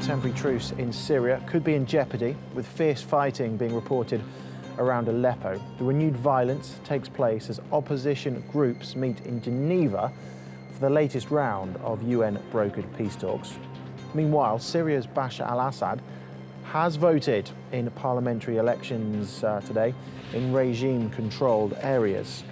temporary truce in Syria could be in jeopardy, with fierce fighting being reported around Aleppo. The renewed violence takes place as opposition groups meet in Geneva for the latest round of UN-brokered peace talks. Meanwhile, Syria's Bashar al-Assad has voted in parliamentary elections today in regime-controlled areas.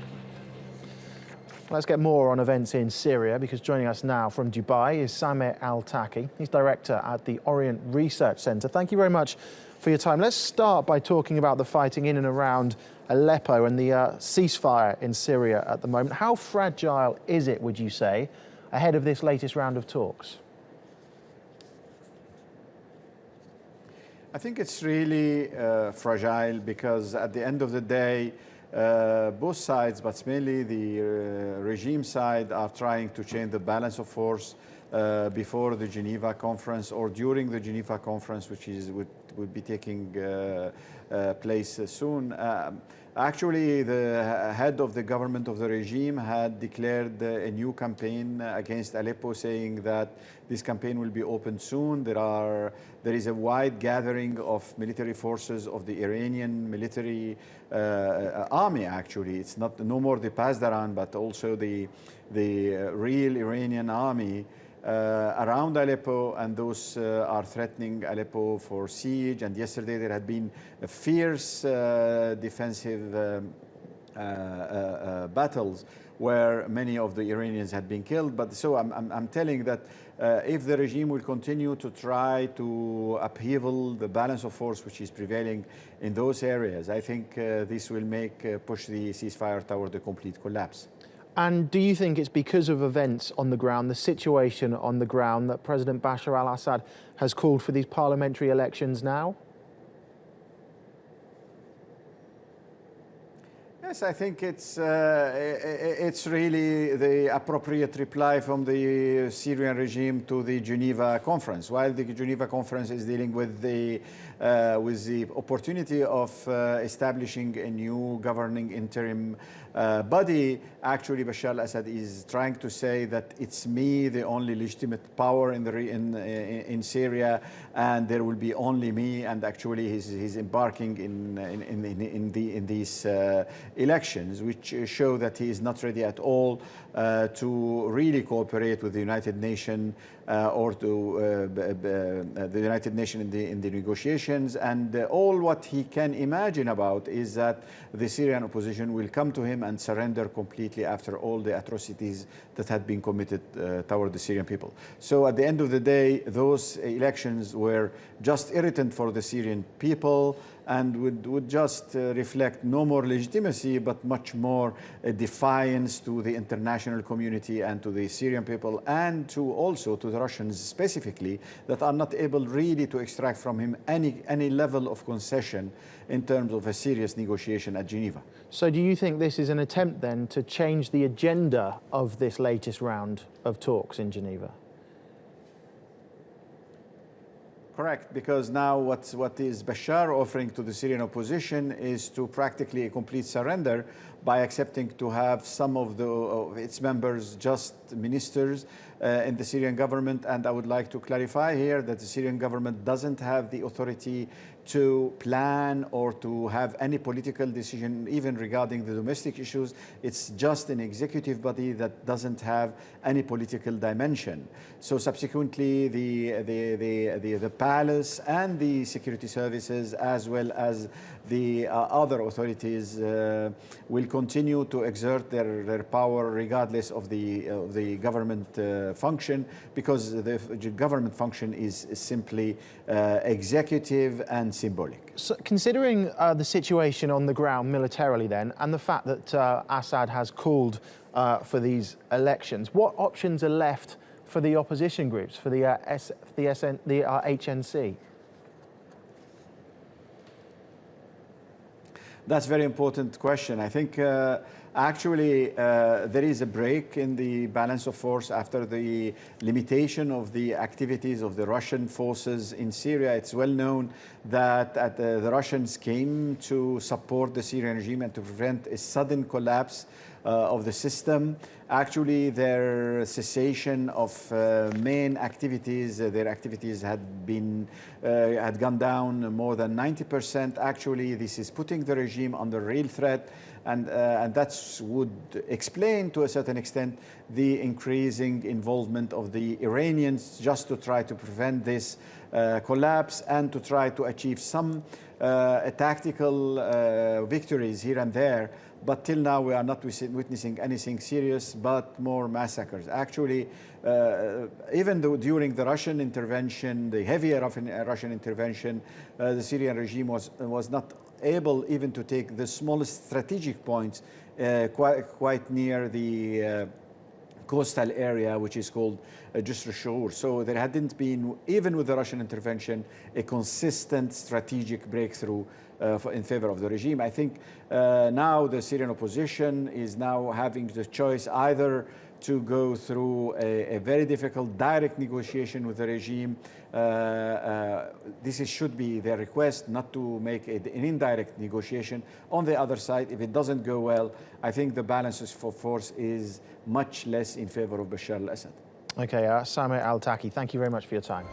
Let's get more on events in Syria, because joining us now from Dubai is Samir Altaqi. He's director at the Orient Research Center. Thank you very much for your time. Let's start by talking about the fighting in and around Aleppo and the ceasefire in Syria at the moment. How fragile is it, would you say, ahead of this latest round of talks? I think it's really fragile, because at the end of the day, both sides, but mainly the regime side, are trying to change the balance of force before the Geneva conference or during the Geneva conference, which would be taking place soon. Actually, the head of the government of the regime had declared a new campaign against Aleppo, saying that this campaign will be opened soon. There is a wide gathering of military forces of the Iranian military army. Actually, it's no more the Pasdaran, but also the real Iranian army around Aleppo, and those are threatening Aleppo for siege. And yesterday there had been a fierce defensive battles where many of the Iranians had been killed. But so I'm telling that if the regime will continue to try to upheaval the balance of force which is prevailing in those areas, I think this will push the ceasefire toward a complete collapse. And do you think it's because of events on the ground, the situation on the ground, that President Bashar al-Assad has called for these parliamentary elections now? Yes, I think it's really the appropriate reply from the Syrian regime to the Geneva conference. While the Geneva conference is dealing with the opportunity of establishing a new governing interim body, actually Bashar al-Assad is trying to say that it's me, the only legitimate power in Syria, and there will be only me. And actually he's embarking in these elections, which show that he is not ready at all to really cooperate with the United Nations or to the United Nations in the negotiations. And all what he can imagine about is that the Syrian opposition will come to him and surrender completely after all the atrocities that had been committed toward the Syrian people. So at the end of the day, those elections were just irritant for the Syrian people, and would just reflect no more legitimacy, but much more a defiance to the international community and to the Syrian people, and also to the Russians specifically, that are not able really to extract from him any level of concession in terms of a serious negotiation at Geneva. So do you think this is an attempt then to change the agenda of this latest round of talks in Geneva? Correct, because now what is Bashar offering to the Syrian opposition is to practically a complete surrender by accepting to have some of its members just ministers in the Syrian government. And I would like to clarify here that the Syrian government doesn't have the authority to plan or to have any political decision, even regarding the domestic issues. It's just an executive body that doesn't have any political dimension. So subsequently, the palace and the security services, as well as the other authorities, will continue to exert their power regardless of the government function, because the government function is simply executive and symbolic. So considering the situation on the ground militarily then, and the fact that Assad has called for these elections, what options are left for the opposition groups, for the HNC? That's a very important question. I think actually there is a break in the balance of force after the limitation of the activities of the Russian forces in Syria. It's well known that the Russians came to support the Syrian regime and to prevent a sudden collapse of the system. Actually, their cessation of main activities, their activities had gone down more than 90%. Actually, this is putting the regime under real threat, and that would explain to a certain extent the increasing involvement of the Iranians just to try to prevent this collapse and to try to achieve some tactical victories here and there. But till now, we are not witnessing anything serious, but more massacres. Actually, even though during the Russian intervention, the heavier Russian intervention, the Syrian regime was not able even to take the smallest strategic points quite near the coastal area, which is called Jisr al-Shuur. So there hadn't been, even with the Russian intervention, a consistent strategic breakthrough in favor of the regime. I think now the Syrian opposition is now having the choice either to go through a very difficult direct negotiation with the regime. This should be their request, not to make an indirect negotiation. On the other side, if it doesn't go well, I think the balances for force is much less in favor of Bashar al-Assad. Okay, Samir Altaqi, thank you very much for your time.